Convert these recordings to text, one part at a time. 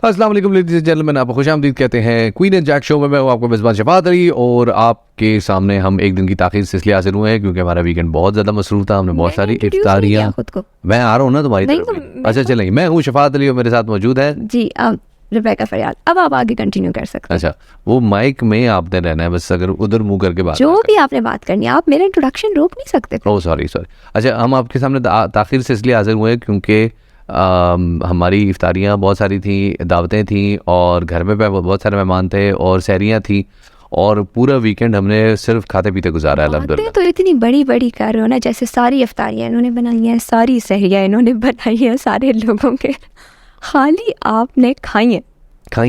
अस्सलाम वालेकुम ladies and gentleman, आपको खुशामदीद कहते हैं क्वीन एंड जैक शो में। मैं हूं आपको मेज़बान शफात अली और आपके सामने हम एक दिन की ताख़ीर से इसलिए हाजिर हुए हैं क्योंकि हमारा वीकेंड बहुत ज़्यादा मसरूफ था। हमने बहुत सारी इफ्तारियाँ। मैं आ रहा हूँ ना तुम्हारी तरफ भी। अच्छा चलें, मैं हूँ शफात अली और मेरे साथ मौजूद है जी रिबेका फरियाद। अब आप आगे कंटिन्यू कर सकते हैं। अच्छा, वो माइक में आपने रहना है बस, अगर उधर मुंह करके बात जो भी आपने बात करनी है, आप मेरा इंट्रोडक्शन रोक नहीं सकते। Oh sorry. अच्छा, हम आपके सामने ताख़ीर से इसलिए हाजिर हुए क्योंकि हमारी इफ्तारियाँ बहुत सारी थी, दावतें थी और घर में बहुत सारे मेहमान थे और सहरियाँ थी और पूरा वीकेंड हमने सिर्फ खाते पीते गुजारा है। अल्हम्दुलिल्लाह। तो इतनी बड़ी बड़ी कर रहे हो ना, जैसे सारी इफ्तारियाँ इन्होंने बनाई हैं, सारी सहरियाँ इन्होंने बनाई हैं सारे लोगों के, खाली आपने खाई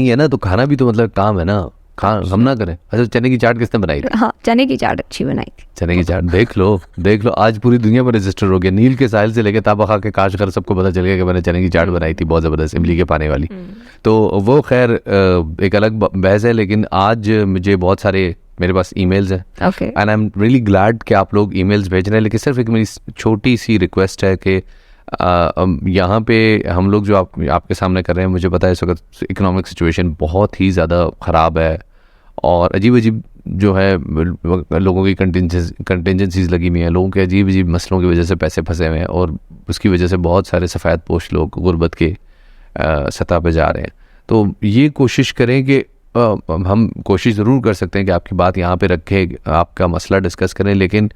है ना, तो खाना भी तो मतलब काम है ना, हम ना करें। अच्छा, चने की चाट किसने बनाई थी? हाँ, चने की चाट अच्छी बनाई थी। चने की चाट देख लो आज पूरी दुनिया में रजिस्टर हो गया। नील के साहिल से लेकर ताबा के काशगर सबको पता चल गया कि मैंने चने की चाट बनाई थी, बहुत ज़बरदस्त, इमली के पानी वाली। तो वो खैर एक अलग बहस है, लेकिन आज मुझे बहुत सारे मेरे पास ईमेल्स हैं and I am really glad कि आप लोग ईमेल्स भेज रहे हैं। लेकिन सिर्फ एक मेरी छोटी सी रिक्वेस्ट है कि यहाँ पे हम लोग जो आपके सामने कर रहे हैं, मुझे पता है इस वक्त इकोनॉमिक सिचुएशन बहुत ही ज़्यादा ख़राब है और अजीब अजीब जो है लोगों की कंटिजेंसीज लगी हुई हैं, लोगों के अजीब अजीब मसलों की वजह से पैसे फंसे हुए हैं और उसकी वजह से बहुत सारे सफ़ेद पोश लोग गुर्बत के सतह पे जा रहे हैं। तो ये कोशिश करें कि हम कोशिश ज़रूर कर सकते हैं कि आपकी बात यहाँ पे रखें, आपका मसला डिस्कस करें, लेकिन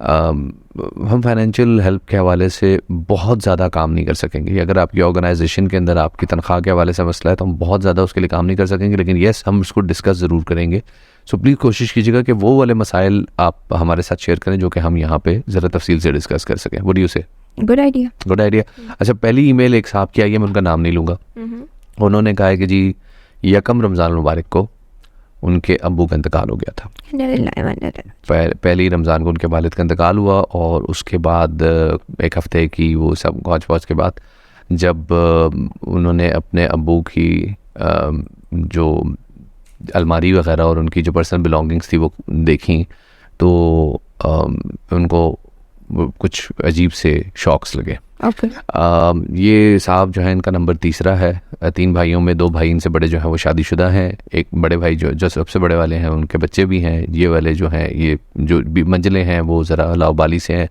हम फाइनेंशियल हेल्प के हवाले से बहुत ज़्यादा काम नहीं कर सकेंगे। अगर आपकी ऑर्गेनाइजेशन के अंदर आपकी तनख्वाह के हवाले से मसला है तो हम बहुत ज़्यादा उसके लिए काम नहीं कर सकेंगे, लेकिन येस हम उसको डिस्कस ज़रूर करेंगे। सो प्लीज़ कोशिश कीजिएगा कि वो वाले मसाइल आप हमारे साथ शेयर करें जो कि हम यहाँ पे ज़रा तफसील से डिस्कस कर सकें। व्हाट डू यू से? Good idea. अच्छा, पहली ईमेल एक साहब की आई है, मैं उनका नाम नहीं लूँगा। उन्होंने कहा है कि जी यकम रमज़ान मुबारक को उनके अब्बू का इंतकाल हो गया था। पहली रमज़ान को उनके वालिद का इंतकाल हुआ और उसके बाद एक हफ़्ते की वो सब गौच वौच के बाद जब उन्होंने अपने अब्बू की जो अलमारी वग़ैरह और उनकी जो पर्सनल बिलोंगिंग्स थी वो देखी तो उनको कुछ अजीब से शॉक्स लगे। ये साहब जो है, इनका नंबर 3 है। 3 भाइयों में 2 भाई इनसे बड़े जो हैं वो शादीशुदा हैं। एक बड़े भाई जो सबसे बड़े वाले हैं उनके बच्चे भी हैं। ये वाले जो हैं, ये जो मंजिलें हैं वो ज़रा लाउबाली से हैं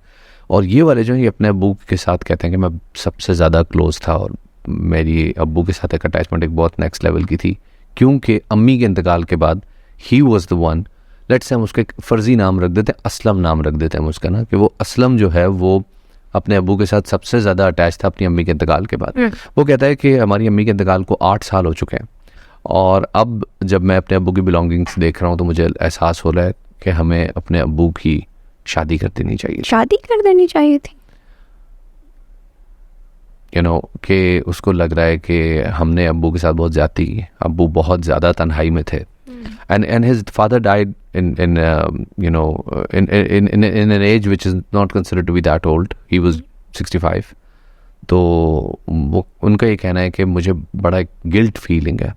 और ये वाले जो हैं ये अपने अब्बू के साथ कहते हैं कि मैं सबसे ज़्यादा क्लोज़ था और मेरी अब्बू के साथ एक अटैचमेंट एक बहुत नेक्स्ट लेवल की थी, क्योंकि अम्मी के इंतकाल के बाद he was the one, let's say हम उसका एक फ़र्ज़ी नाम रख देते हैं, असलम नाम रख देते हैं उसका ना, कि वो असलम जो है वो अपने अब्बू के साथ सबसे ज़्यादा अटैच था अपनी अम्मी के इंतकाल के बाद। वो कहता है कि हमारी अम्मी के इंतकाल को 8 साल हो चुके हैं और अब जब मैं अपने अब्बू की बिलोंगिंग्स देख रहा हूँ तो मुझे एहसास हो रहा है कि हमें अपने अब्बू की शादी कर देनी चाहिए थी। यू नो कि उसको लग रहा है कि हमने अब्बू के साथ बहुत ज़्यादती की। अब्बू बहुत ज़्यादा तन्हाई में थे and his father died in an age which is not considered to be that old. He was 65. तो वो उनका ये कहना है कि मुझे बड़ा गिल्ट फीलिंग है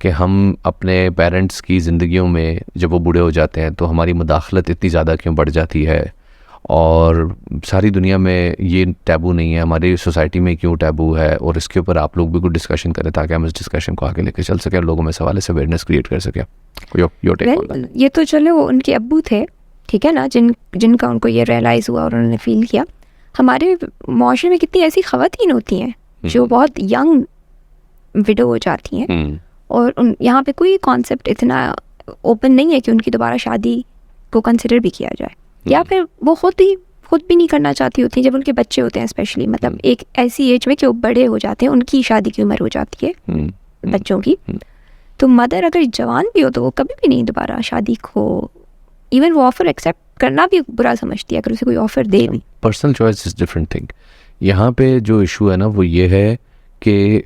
कि हम अपने पेरेंट्स की ज़िंदगियों में जब वो बूढ़े हो जाते हैं तो हमारी मुदाखलत इतनी ज़्यादा क्यों बढ़ जाती है और सारी दुनिया में ये टैबू नहीं है, हमारी सोसाइटी में क्यों टैबू है, और इसके ऊपर आप लोग भी कुछ डिस्कशन करें ताकि हम इस डिस्कशन को आगे लेकर चल सकें और लोगों में सवाल से अवेयरनेस क्रिएट कर सकें। ये तो चलो वो उनके अब्बू थे, ठीक है ना, जिनका उनको ये रियलाइज़ हुआ और उन्होंने फील किया। हमारे माशरे में कितनी ऐसी ख़वातीन होती हैं जो बहुत यंग विडो हो जाती हैं और यहाँ पे कोई कॉन्सेप्ट इतना ओपन नहीं है कि उनकी दोबारा शादी को कंसिडर भी किया जाए, या फिर वो खुद भी नहीं करना चाहती होती हैं जब उनके बच्चे होते हैं, स्पेशली मतलब एक ऐसी एज में कि वो बड़े हो जाते हैं, उनकी शादी की उम्र हो जाती है बच्चों की। तो मदर अगर जवान भी हो तो वो कभी भी नहीं दोबारा शादी को, इवन वो ऑफ़र एक्सेप्ट करना भी बुरा समझती है अगर उसे कोई ऑफ़र दे भी। Personal choice is different thing. यहाँ पे जो इशू है ना वो ये है कि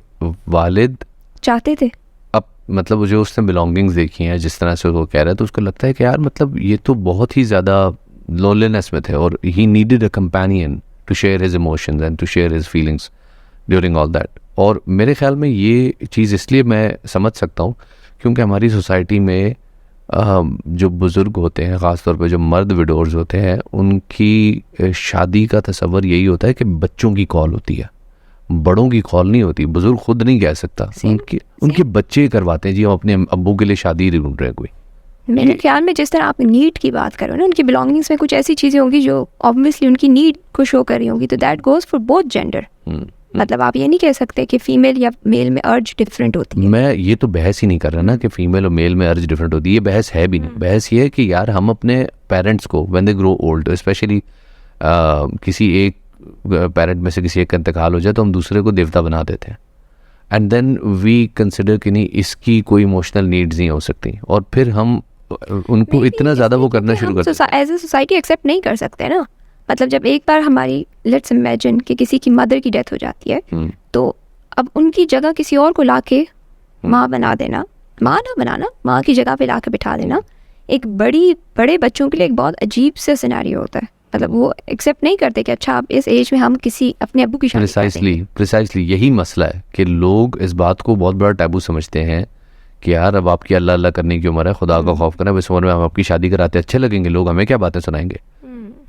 वालिद चाहते थे, अब मतलब जो उसने बिलोंगिंग्स देखी हैं जिस तरह से वो कह रहा है तो उसको लगता है कि यार मतलब ये तो बहुत ही ज़्यादा लोनलीनेस में थे और he needed a companion to share his emotions and to share his feelings during all that. और मेरे ख्याल में ये चीज़ इसलिए मैं समझ सकता हूँ क्योंकि हमारी सोसाइटी में जो बुज़ुर्ग होते हैं, ख़ास तौर पे जो मर्द विडोर्स होते हैं, उनकी शादी का तस्वर यही होता है कि बच्चों की कॉल होती है, बड़ों की कॉल नहीं होती, बुजुर्ग खुद नहीं कह सकता, उनके बच्चे करवाते हैं जी, हम अपने अब्बू के लिए शादी ढूंढ रहे हैं कोई। मेरे ख्याल में जिस तरह आप नीड की बात करो ना, उनकी बिलोंगिंग्स में कुछ ऐसी चीज़ें होंगी जो ऑब्वियसली उनकी नीड को शो कर रही होंगी, तो that goes for both gender. मतलब आप ये नहीं कह सकते कि फीमेल या मेल में अर्ज डिफरेंट होती है। मैं ये तो बहस ही नहीं कर रहा ना कि फीमेल और मेल में अर्ज डिफरेंट होती है, ये बहस है भी नहीं। बहस ये है कि यार हम अपने पेरेंट्स को when they grow old, specially किसी एक पेरेंट में से किसी एक का इंतकाल हो जाए तो हम दूसरे को देवता बना देते हैं, एंड देन वी कंसिडर कि नहीं इसकी कोई इमोशनल नीड्स नहीं हो सकती, और फिर हम उनको इतना ज़्यादा वो करना शुरू करते हैं। एज ए सोसाइटी एक्सेप्ट नहीं कर सकते ना। मतलब जब एक बार हमारी, लेट्स इमेजिन कि किसी की मदर की डेथ हो जाती है, तो अब उनकी जगह किसी और को लाके माँ बना देना, माँ ना बनाना, माँ की जगह पे लाके बिठा देना, एक बड़े बच्चों के लिए एक बहुत अजीब से सिनेरियो होता है। मतलब वो एक्सेप्ट नहीं करते कि अच्छा अब इस एज में हम किसी अपने अब्बू की शादी प्रिसाइसली यही मसला है कि लोग इस बात को बहुत बड़ा टैबू समझते हैं कि यार अब आपकी अल्लाह अल्लाह करने की उम्र है, खुदा का खौफ करना, इस उम्र में हम आपकी शादी कराते अच्छे लगेंगे, लोग हमें क्या बातें सुनाएंगे।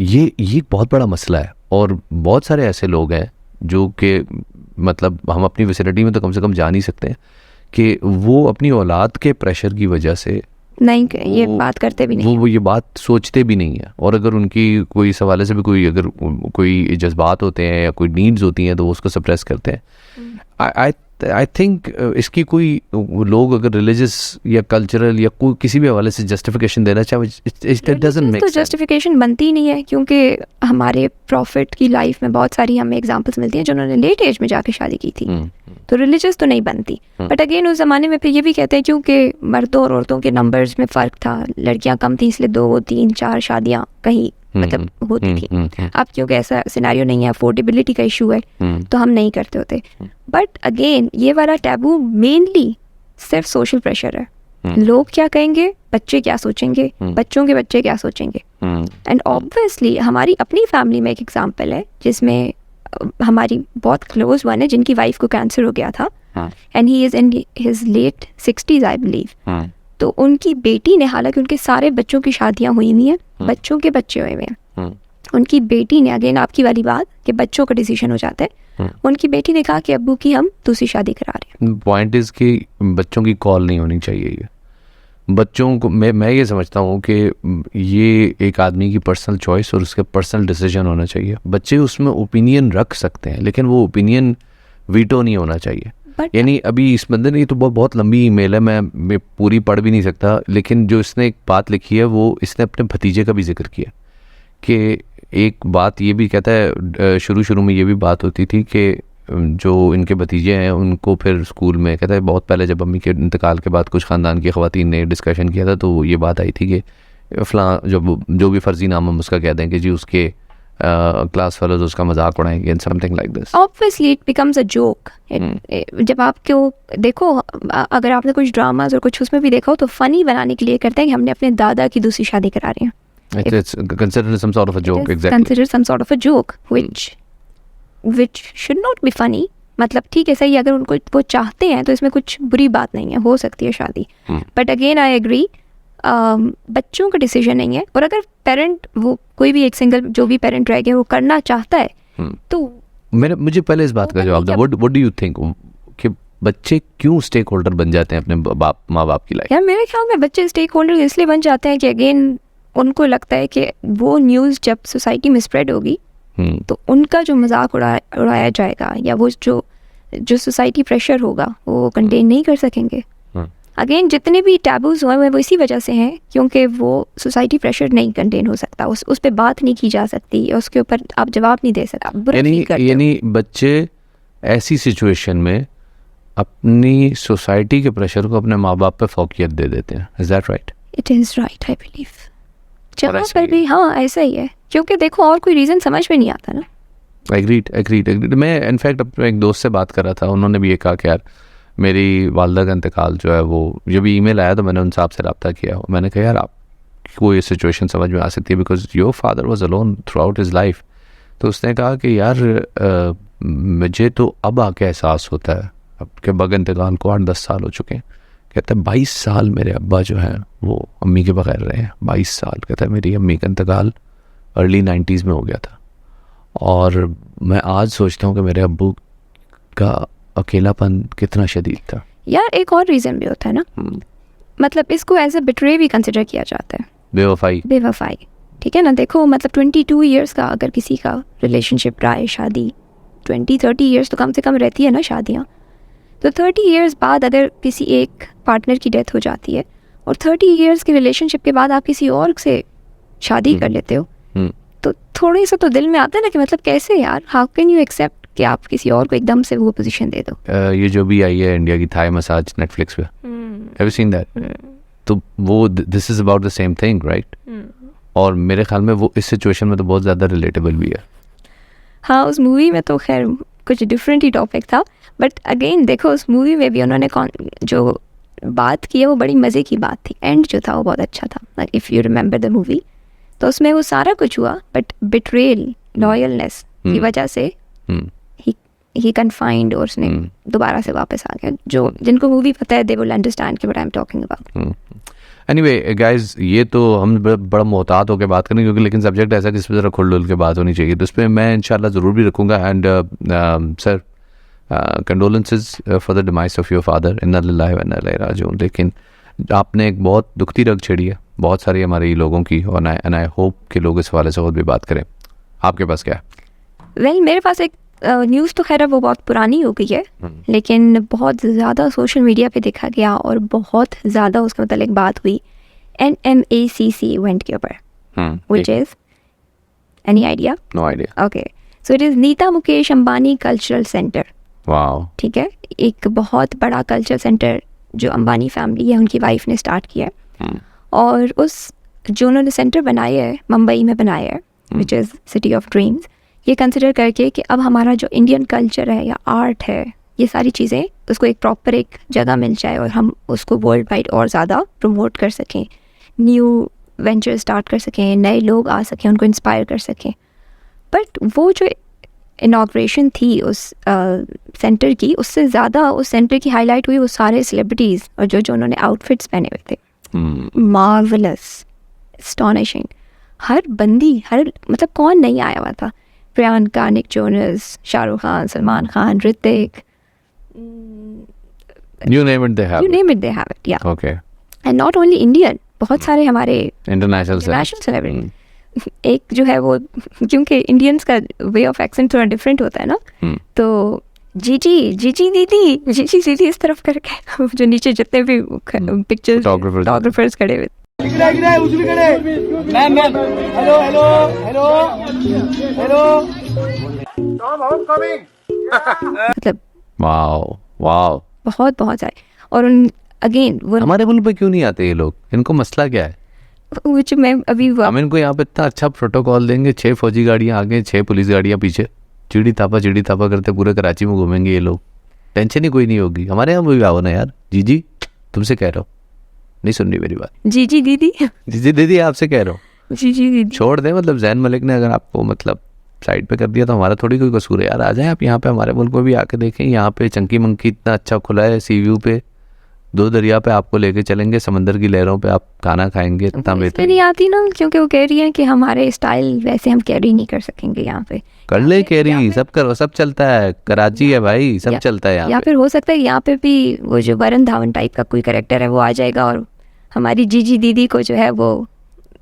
ये बहुत बड़ा मसला है, और बहुत सारे ऐसे लोग हैं जो कि मतलब हम अपनी विसिनिटी में तो कम से कम जान ही सकते हैं कि वो अपनी औलाद के प्रेशर की वजह से नहीं, ये बात करते भी नहीं, वो ये बात सोचते भी नहीं है, और अगर उनकी कोई इस हवाले से भी कोई जज्बात होते हैं या कोई नीड्स होती हैं तो वो उसको सप्रेस करते हैं। आई थिंक इसकी कोई लोग अगर रिलीजियस या कल्चरल या कोई किसी भी हवाले से जस्टिफिकेशन देना चाहे, इट डजंट मेक सेंस। तो जस्टिफिकेशन बनती ही नहीं है, क्योंकि हमारे प्रॉफिट की लाइफ में बहुत सारी हमें एग्जांपल्स मिलती हैं जिन्होंने लेट एज में जाके शादी की थी, तो रिलीजियस तो नहीं बनती। बट अगेन उस ज़माने में फिर ये भी कहते हैं क्योंकि मर्दों और औरतों के नंबर्स में फ़र्क था, लड़कियाँ कम थी इसलिए 2, 3, 4 शादियाँ कहीं मतलब होती थी। अब क्योंकि ऐसा सिनेरियो नहीं है, अफोर्डेबिलिटी का इशू है, तो हम नहीं करते होते। बट अगेन ये वाला टैबू मेनली सिर्फ सोशल प्रेशर है। लोग क्या कहेंगे, बच्चे क्या सोचेंगे, बच्चों के बच्चे क्या सोचेंगे। एंड ऑब्वियसली हमारी अपनी फैमिली में एक एग्जांपल है जिसमें हमारी बहुत क्लोज वन है जिनकी वाइफ को कैंसर हो गया था, and he is in his late 60s I believe. तो उनकी बेटी ने, हालांकि उनके सारे बच्चों की शादियां हुई हुई हैं, बच्चों के बच्चे हुए हैं, उनकी बेटी ने, अगेन आपकी वाली बात कि बच्चों का डिसीजन हो जाता है, उनकी बेटी ने कहा कि अब्बू की हम दूसरी शादी करा रहे हैं। पॉइंट इज कि बच्चों की कॉल नहीं होनी चाहिए। ये बच्चों को मैं ये समझता हूँ कि ये एक आदमी की पर्सनल चॉइस और उसके पर्सनल डिसीजन होना चाहिए। बच्चे उसमें ओपिनियन रख सकते हैं, लेकिन वो ओपिनियन वीटो नहीं होना चाहिए। यानी अभी इस बंदे ने, तो बहुत लंबी ईमेल है, मैं पूरी पढ़ भी नहीं सकता, लेकिन जो इसने एक बात लिखी है वो इसने अपने भतीजे का भी जिक्र किया कि एक बात ये भी कहता है, शुरू में ये भी बात होती थी कि जो इनके भतीजे हैं उनको फिर स्कूल में, कहता है बहुत पहले जब अम्मी के इंतकाल के बाद कुछ ख़ानदान की ख़वातीन ने डिस्कशन किया था तो ये बात आई थी कि फ़लाँ जो भी फर्जी नाम हम उसका कह दें कि जी उसके क्लास फेलोज उसका मजाक उड़ाएंगे and something like this. Obviously it becomes a joke. जब आपको देखो, अगर आपने कुछ ड्रामाज और कुछ उसमें भी देखा हो तो फनी बनाने के लिए करते हैं कि हमने अपने दादा की दूसरी शादी करा रहे हैं। It's considered some sort of a joke. It is exactly. considered some sort of a joke, which should not be funny. मतलब ठीक है, सही, अगर उनको वो चाहते हैं तो इसमें कुछ बुरी बात नहीं है, हो सकती है शादी। बट अगेन आई एग्री, बच्चों का डिसीजन नहीं है। और अगर पेरेंट, वो कोई भी एक सिंगल जो भी पेरेंट रह गया वो करना चाहता है तो मुझे पहले इस बात का जवाब दो। व्हाट डू यू थिंक कि बच्चे क्यों स्टेक होल्डर बन जाते हैं अपने माँ बाप की लाइफ? यार मेरे ख्याल में बच्चे स्टेक होल्डर इसलिए बन जाते हैं कि अगेन उनको लगता है कि वो न्यूज़ जब सोसाइटी में स्प्रेड होगी तो उनका जो मजाक उड़ाया जाएगा या वो जो सोसाइटी प्रेशर होगा वो कंटेन नहीं कर सकेंगे। अगेन जितने भी टैबूज हुए हैं वो इसी वजह से हैं क्योंकि वो सोसाइटी प्रेशर नहीं कंटेन हो सकता, उस पर बात नहीं की जा सकती, उसके ऊपर आप जवाब नहीं दे सकते। यानी बच्चे ऐसी सिचुएशन में अपनी सोसाइटी के प्रेशर को अपने माँ बाप पे फौकियत दे देते हैं। Is that right? It is right, I believe. जहाँ पर भी हाँ ऐसा ही है, क्योंकि देखो और कोई रीज़न समझ में नहीं आता ना। एग्रीड। मैं इनफैक्ट अपने एक दोस्त से बात कर रहा था, उन्होंने भी ये कहा कि यार मेरी वालदा का इंतकाल जो है वो जब ईमेल आया तो मैंने उनसे आपसे रब्ता किया। मैंने कहा यार आपको ये सिचुएशन समझ में आ सकती है because your father was alone through out his life. तो उसने कहा कि यार मुझे तो अब आके एहसास होता है, अब के बग इंतकाल को 8-10 साल हो चुके हैं। कहता है 22 साल मेरे अब्बा जो हैं वो अम्मी के बगैर रहे हैं, 22 साल। कहता है मेरी अम्मी का इंतकाल अर्ली 90s में हो गया था और मैं आज सोचता हूँ कि मेरे अब्बू का अकेलापन कितना शदीद था यार। एक और रीज़न भी होता है ना, मतलब इसको एज ए बिट्रे भी कंसिडर किया जाता है, बेवफाई। ठीक है ना, देखो मतलब 22 ईयर्स का अगर किसी का रिलेशनशिप रहा है, शादी 20-30 ईयर्स तो कम से कम रहती है ना शादियाँ, तो 30 ईयर्स बाद अगर किसी एक पार्टनर की डेथ हो जाती है और 30 ईयर्स के रिलेशनशिप के बाद आप किसी और से शादी कर लेते हो, तो थोड़ी सा तो दिल में आता है ना कि मतलब कैसे यार, हाउ कैन यू एक्सेप्ट कि आप किसी और को एकदम से वो पोजीशन दे दो। ये जो भी आई है इंडिया की थाई मसाज नेटफ्लिक्स पे, हैव यू सीन दैट? तो वो this is about the same thing right, और मेरे ख्याल में वो इस सिचुएशन में तो बहुत ज़्यादा रिलेटेबल भी है। हाँ, उस मूवी में तो खैर कुछ डिफरेंट ही टॉपिक था, बट अगेन देखो उस मूवी में भी उन्होंने जो बात की है वो बड़ी मज़े की बात थी। एंड जो था वो बहुत अच्छा था, if you remember the movie, तो उसमें वो सारा कुछ हुआ बट बिट्रेल, लॉयलनेस की वजह से ही कन्फाइंड और उसने दोबारा से वापस आ गया। जो जिनको मूवी पता है they will understand what I am talking about. Anyway guys, ये तो हम बड़ा मोहतात होकर बात करेंगे क्योंकि लेकिन सब्जेक्ट ऐसा जिस पर ज़रा खुल के बात होनी चाहिए, तो इस पर मैं इंशाल्लाह ज़रूर भी रखूँगा। And sir, condolences for the demise of your father, इन्ना लिल्लाहि व इन्ना इलैहि राजिऊन। लेकिन आपने एक बहुत दुखती रग छेड़ी है बहुत सारे हमारे लोगों की, और आई होप कि लोग इस हवाले से खुद भी बात करें। आपके पास क्या है? वेल, मेरे पास एक न्यूज़ तो खैर वो बहुत पुरानी हो गई है, लेकिन बहुत ज़्यादा सोशल मीडिया पे देखा गया और बहुत ज़्यादा उसका मतलब बात हुई NMACC इवेंट के ऊपर, which is any idea? No idea. Okay, so it is Nita Mukesh Ambani cultural centre. Wow. ठीक है, एक बहुत बड़ा कल्चरल सेंटर जो अंबानी फैमिली है उनकी वाइफ ने स्टार्ट किया है, और उस जो उन्होंने सेंटर बनाया है मुंबई में बनाया है, which is city of dreams, ये कंसिडर करके कि अब हमारा जो इंडियन कल्चर है या आर्ट है, ये सारी चीज़ें उसको एक प्रॉपर एक जगह मिल जाए और हम उसको वर्ल्ड वाइड और ज़्यादा प्रमोट कर सकें, न्यू वेंचर स्टार्ट कर सकें, नए लोग आ सकें, उनको इंस्पायर कर सकें। बट वो जो इनॉग्रेशन थी उस सेंटर की, उससे ज़्यादा उस सेंटर की हाईलाइट हुई वो सारे सेलिब्रिटीज़ और जो उन्होंने आउटफिट्स पहने हुए थे, मार्वलस, एस्टॉनिशिंग। हर बंदी, हर मतलब कौन नहीं आया हुआ था, Priyanka, Nick Jonas, Shahrukh Khan, Salman Khan, Hrithik, you name it they have it, yeah. Okay. And not only Indian, बहुत सारे हमारे इंटरनेशनल सेलिब्रिटी। एक जो है वो, क्योंकि इंडियंस का वे ऑफ एक्सेंट थोड़ा डिफरेंट होता है ना, तो जीजी दीदी इस तरफ करके जो नीचे जितने भी पिक्चर्स फोटोग्राफर्स खड़े हुए, मतलब वाओ बहुत सारे। और उन अगेन वो हमारे मुल्क पे क्यों नहीं आते ये लोग? इनको मसला क्या है? which मैं अभी हम इनको यहाँ पे इतना अच्छा प्रोटोकॉल देंगे, 6 फौजी गाड़ियाँ आगे, 6 पुलिस गाड़ियाँ पीछे, चिड़ी थापा करते पूरे कराची में घूमेंगे ये लोग, टेंशन ही कोई नहीं होगी। हमारे यहाँ भी आओ ना यार। जी तुमसे कह रहा हूँ, नहीं सुन रही मेरी बात? जी दीदी आपसे कह रहा हूँ, जी दीदी छोड़ दे। मतलब जैन मलिक ने अगर आपको मतलब साइड पे कर दिया तो हमारा थोड़ी कोई कसूर है यार। आ जाए आप यहाँ पे हमारे मुल्क में भी आके देखें, यहाँ पे चंकी मंकी इतना अच्छा खुला है, सी व्यू पे 2 दरिया पे आपको लेके चलेंगे, समंदर की लहरों पे आप खाना खाएंगे, इतना बेहतर नहीं आती ना, क्योंकि वो कह रही है कि हमारे स्टाइल वैसे हम कैरी नहीं कर सकेंगे यहाँ पे। कर ले कैरी, सब करो, सब चलता है, कराची है भाई, सब चलता है यहाँ। या फिर हो सकता है यहाँ पे भी वो जो वरुण धवन टाइप का कोई कैरेक्टर है वो आ जाएगा और हमारी जीजी दीदी को जो है वो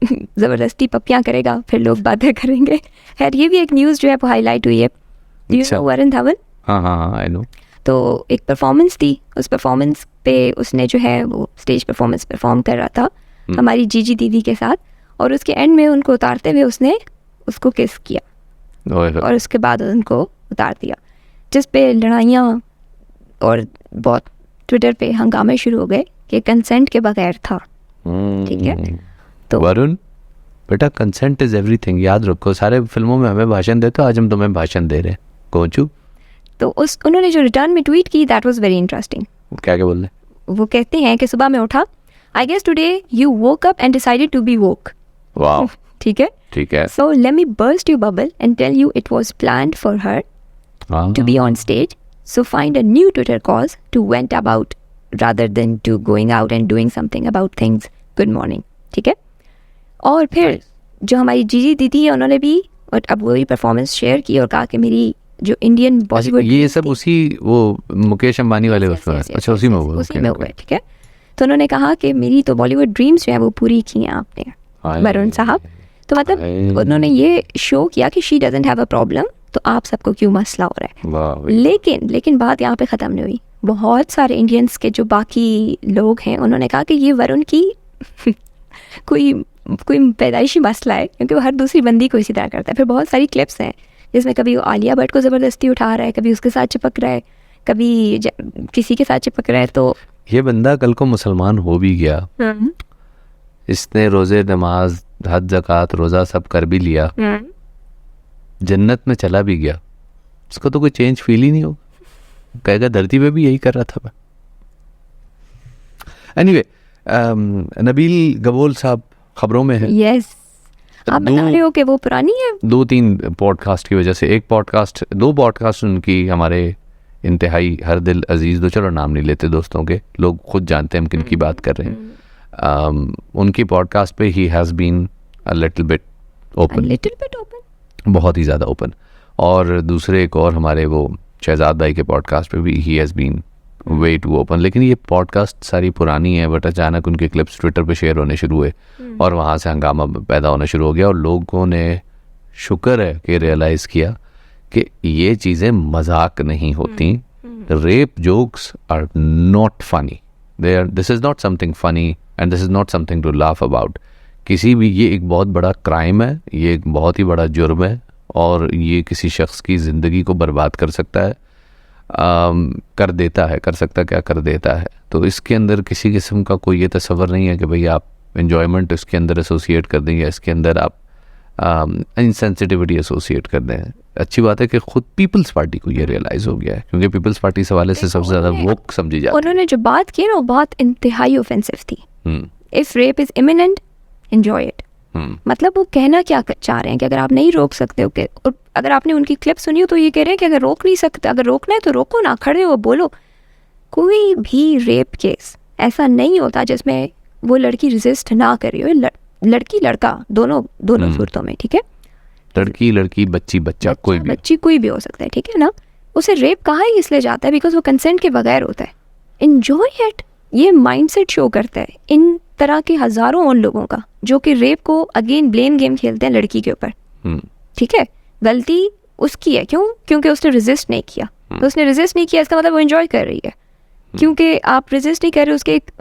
ज़बरदस्ती पपियाँ करेगा, फिर लोग बातें करेंगे। खैर ये भी एक न्यूज़ जो है वो हाईलाइट हुई है, वरुण धवन। हाँ आई नो। तो एक परफॉर्मेंस थी, उस परफॉर्मेंस पे उसने जो है वो स्टेज परफॉर्मेंस परफॉर्म कर रहा था हमारी जीजी दीदी के साथ, और उसके एंड में उनको उतारते हुए उसने उसको किस किया और उसके बाद उनको उतार दिया, जिस पे लड़ाइयाँ और बहुत ट्विटर पे हंगामे शुरू हो गए कि कंसेंट के बगैर था। ठीक है, तो वरुण बेटा, कंसेंट इज एवरीथिंग, याद रखो। सारे फिल्मों में हमें भाषण देते हो, आज हम तुम्हें भाषण दे रहे हैं, कोचू। तो उन्होंने जो रिटर्न में ट्वीट की, दैट वाज वेरी इंटरेस्टिंग। क्या बोल रहे? वो कहते हैं कि सुबह में उठा, I guess today you woke up and decided to be woke. Wow. ठीक है। So let me burst your bubble and tell you it was planned for her to be on stage, so find a new Twitter cause to vent about rather than to going out and doing something about things. Good morning. ठीक है, और फिर जो हमारी जीजी दीदी है उन्होंने भी और अब वही परफॉर्मेंस शेयर की और कहा कि मेरी जो इंडियन बॉलीवुड, ये सब उसी वो मुकेश अंबानी वाले उसमें, अच्छा उसी में हुआ, उसी में हुआ, ठीक है। तो उन्होंने कहा कि मेरी तो बॉलीवुड ड्रीम्स जो है वो पूरी की हैं आपने, वरुण साहब। तो मतलब उन्होंने ये शो किया कि she doesn't have a problem, तो आप सबको क्यों मसला हो रहा है। लेकिन बात यहाँ पे ख़त्म नहीं हुई। बहुत सारे इंडियंस के जो बाकी लोग हैं उन्होंने कहा कि ये वरुण की कोई पैदाइशी मसला है, क्योंकि वो हर दूसरी बंदी को इसी तरह करता है। फिर बहुत सारी क्लिप्स हैं जिसमें कभी वो आलिया भट्ट को ज़बरदस्ती उठा रहा है, कभी उसके साथ चिपक रहा है, कभी किसी के साथ चिपक रहा है। तो ये बंदा कल को मुसलमान हो भी गया, इसने रोज़े नमाज हज ज़कात रोज़ा सब कर भी लिया, जन्नत में चला भी गया, उसको तो कोई चेंज फील ही नहीं होगा, कहेगा धरती पे भी यही कर रहा था मैं। एनीवे, नबील गबोल साहब खबरों में है। यस, आप बता रहे हो कि वो पुरानी है 2-3 पॉडकास्ट की वजह से, 2 पॉडकास्ट उनकी हमारे इंतहाई हर दिल अजीज़, दो चलो नाम नहीं लेते दोस्तों के, लोग खुद जानते हैं हम किन की बात कर रहे हैं। उनकी पॉडकास्ट पे he has been a little bit open, बहुत ही ज़्यादा ओपन। और दूसरे एक और हमारे वो शहजाद भाई के पॉडकास्ट पे भी he has been way too open. लेकिन ये पॉडकास्ट सारी पुरानी है, बट अचानक उनके क्लिप्स ट्विटर पे शेयर होने शुरू हुए और वहाँ से हंगामा पैदा होना शुरू हो गया, और लोगों ने शुक्र है कि रियलाइज़ किया कि ये चीज़ें मजाक नहीं होती। Rape jokes are not funny, this is not something funny and this is not something to laugh about. किसी भी, ये एक बहुत बड़ा क्राइम है, ये एक बहुत ही बड़ा जुर्म है, और ये किसी शख्स की ज़िंदगी को बर्बाद कर सकता है, कर देता है, कर सकता क्या, कर देता है। तो इसके अंदर किसी किस्म का कोई ये तस्वर नहीं है कि भाई आप एन्जॉयमेंट इसके अंदर एसोसिएट कर देंगे, इसके अंदर आप इनसेंसिटिविटी एसोसिएट कर दें। अच्छी बात है कि खुद पीपल्स पार्टी को ये रियलाइज़ हो गया है, क्योंकि पीपल्स पार्टी इस हवाले से सबसे ज़्यादा वोक समझी जाती है। उन्होंने जो बात की ना वो बात इंतहाई ऑफेंसिव थी। If rape is imminent enjoy it. मतलब वो कहना क्या चाह रहे हैं कि अगर आप नहीं रोक सकते हो, और अगर आपने उनकी क्लिप सुनी हो तो ये कह रहे हैं कि अगर रोक नहीं सकते, अगर रोकना है तो रोको ना, खड़े हो बोलो। कोई भी रेप केस ऐसा नहीं होता जिसमें वो लड़की रेजिस्ट ना कर रही हो, लड़की लड़का दोनों सूरतों में, ठीक है, लड़की बच्ची बच्चा कोई भी हो सकता है, ठीक है ना। उसे रेप कहा ही इसलिए जाता है बिकॉज वो कंसेंट के बगैर होता है। एंजॉय इट, ये माइंडसेट शो करता है इन तरह के हजारों और लोगों का जो कि रेप को अगेन ब्लेम गेम खेलते हैं लड़की के ऊपर। ठीक है, गलती उसकी है, क्योंकि उसने रेजिस्ट नहीं किया। तो उसने रेजिस्ट नहीं किया इसका मतलब वो एंजॉय कर रही है, क्योंकि आप रेजिस्ट नहीं कर रहे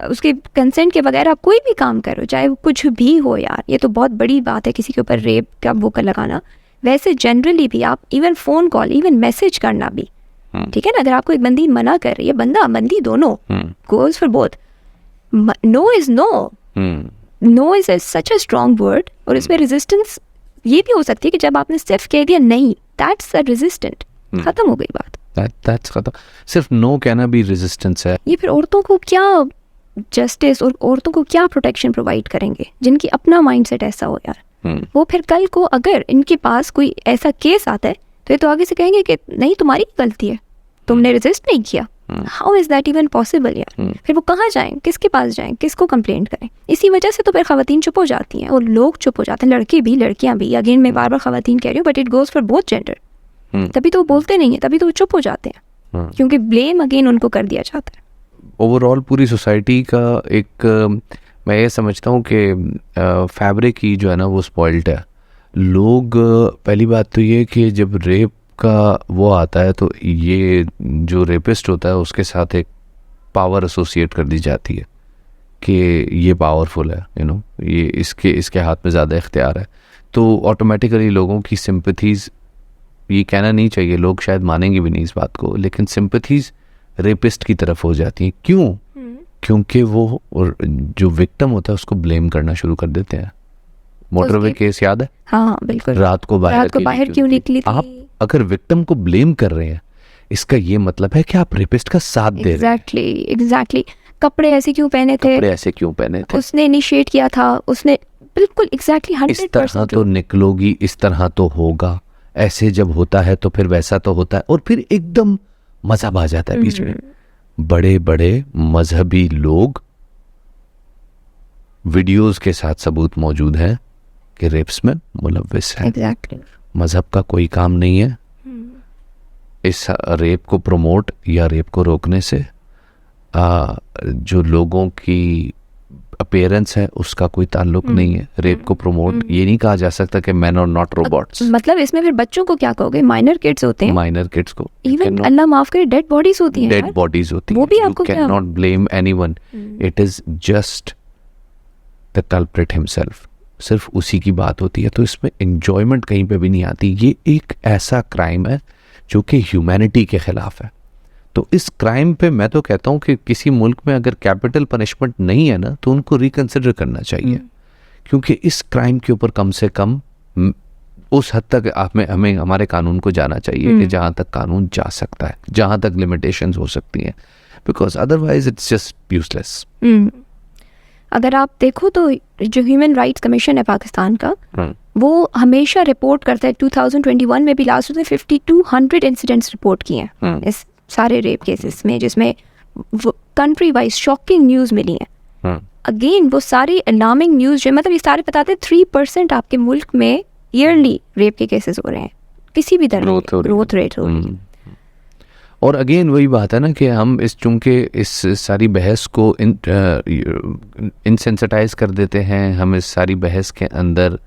उसके कंसेंट के बगैर आप कोई भी काम करो, चाहे वो कुछ भी हो। यार ये तो बहुत बड़ी बात है किसी के ऊपर रेप का वो कर लगाना। वैसे जनरली भी आप even phone call, even message करना भी, ठीक है ना, अगर आपको एक बंदी मना कर रही है, बंदी दोनों, goes for both, no is no, no is such a strong word. और इसमें रेजिस्टेंस ये भी हो सकती है कि जब आपने सिर्फ कह दिया नहीं, दैट्स अ रेजिस्टेंट, खत्म हो गई बात, दैट्स खत्म। सिर्फ नो कहना भी रेजिस्टेंस है। ये फिर औरतों को क्या जस्टिस और औरतों को क्या प्रोटेक्शन प्रोवाइड करेंगे जिनकी अपना माइंडसेट ऐसा हो यार। वो फिर कल को अगर इनके पास कोई ऐसा केस आता है तो ये तो आगे से कहेंगे कि नहीं तुम्हारी गलती है, तुमने रेजिस्ट नहीं किया। How is that even possible यार। फिर वो कहाँ जाएं, किसके पास जाएं, किसको कंप्लेंट करें। इसी वजह से तो फिर खवातीन चुप हो जाती हैं और लोग चुप हो जाते हैं, लड़के भी लड़कियां भी। अगेन मैं बार बार खवातीन कह रही हूँ, but it goes for both gender. तभी तो वो बोलते नहीं है, तभी तो वो चुप हो जाते हैं, क्योंकि ब्लेम अगेन उनको कर दिया जाता है। ओवरऑल पूरी सोसाइटी का एक मैं ये समझता हूँ कि फैब्रिक ही जो है ना वो स्पॉइल्ड है। लोग, पहली बात तो ये कि जब रेप का वो आता है तो ये जो रेपिस्ट होता है उसके साथ एक पावर एसोसिएट कर दी जाती है कि ये पावरफुल है, यू नो, ये इसके हाथ में ज़्यादा इख्तियार है। तो ऑटोमेटिकली लोगों की सिंपैथीज़, ये कहना नहीं चाहिए, लोग शायद मानेंगे भी नहीं इस बात को, लेकिन सिंपैथीज़ रेपिस्ट की तरफ हो जाती हैं। क्यों? क्योंकि वो जो विक्टिम होता है उसको ब्लेम करना शुरू कर देते हैं। मोटरवे केस याद है? हाँ बिल्कुल, रात को बाहर क्यों निकली थी? आप अगर विक्टिम को ब्लेम कर रहे हैं, इसका ये मतलब है कि आप रेपिस्ट का साथ दे रहे हैं। एग्जैक्टली। कपड़े ऐसे क्यों पहने थे? उसने इनिशिएट किया था, उसने, बिल्कुल एग्जैक्टली 100%। इस तरह तो निकलोगी, इस तरह तो होगा, ऐसे जब होता है तो फिर वैसा तो होता है, और फिर एकदम मजहब आ जाता है बीच में। बड़े बड़े मजहबी लोग, वीडियोस के साथ सबूत मौजूद हैं कि रेप्स में मुलव्विस है। Exactly. मजहब का कोई काम नहीं है, इस रेप को प्रमोट या रेप को रोकने से जो लोगों की अपीयरेंस है उसका कोई ताल्लुक नहीं है। रेप को प्रमोट ये नहीं कहा जा सकता कि मैन और नॉट रोबोट्स। मतलब इसमें फिर बच्चों को क्या कहोगे? माइनर किड्स होते हैं, माइनर किड्स को इवन अल्लाह माफ करे डेड बॉडीज होती हैं, डेड बॉडीज होती हैं, वो भी आपको can not blame anyone, it is just the culprit himself, सिर्फ उसी की बात होती है। तो इसमें एंजॉयमेंट कहीं पे भी नहीं आती। ये एक ऐसा क्राइम है जो कि ह्यूमैनिटी के खिलाफ है। तो इस क्राइम पे मैं तो कहता हूँ कि किसी मुल्क में अगर कैपिटल पनिशमेंट नहीं है ना तो उनको रिकंसिडर करना चाहिए, क्योंकि इस क्राइम के ऊपर कम से कम उस हद तक हमें हमारे कानून को जाना चाहिए कि जहाँ तक कानून जा सकता है, जहाँ तक लिमिटेशंस हो सकती हैं, because otherwise it's just useless. अगर आप देखो तो जो ह्यूमन राइट्स कमीशन है पाकिस्तान का, वो हमेशा रिपोर्ट करता है। 2021 में भी लास्ट में 5200 इंसिडेंट्स रिपोर्ट किए हैं इस सारे रेप केसेस में, जिसमें कंट्री वाइज शॉकिंग न्यूज़ मिली है। अगेन वो सारी अलार्मिंग न्यूज़ जो मतलब ये सारे बताते हैं 3% आपके मुल्क में ईयरली रेप के केसेस हो रहे हैं, किसी भी तरह ग्रोथ रेट हो रही है। और अगेन वही बात है ना कि हम चूँकि इस सारी बहस को इनसेंसिटाइज कर देते हैं, हम इस सारी बहस के अंदर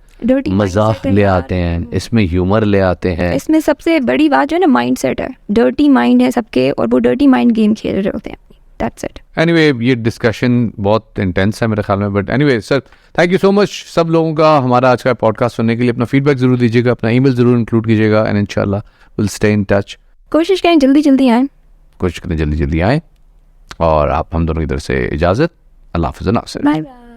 मजाक ले आते हैं, इसमें ह्यूमर ले आते हैं। इसमें सबसे बड़ी बात जो है ना माइंडसेट है, डर्टी माइंड है सबके, और वो डर्टी माइंड गेम खेल रहे होते हैं। That's it. Anyway, ये डिस्कशन बहुत इंटेंस है मेरे ख्याल में, but anyway sir thank you so much सब लोगों का हमारा आज का पॉडकास्ट सुनने के लिए। अपना फीडबैक जरूर दीजिएगा, अपना ईमेल जरूर इंक्लूड कीजिएगा, एंड इंशाल्लाह विल स्टे इन टच। कोशिश करें जल्दी जल्दी आएँ, कोशिश करें जल्दी जल्दी आएँ, और आप हम दोनों की तरफ से इजाज़त। अल्लाह हाफ़िज़। Bye bye.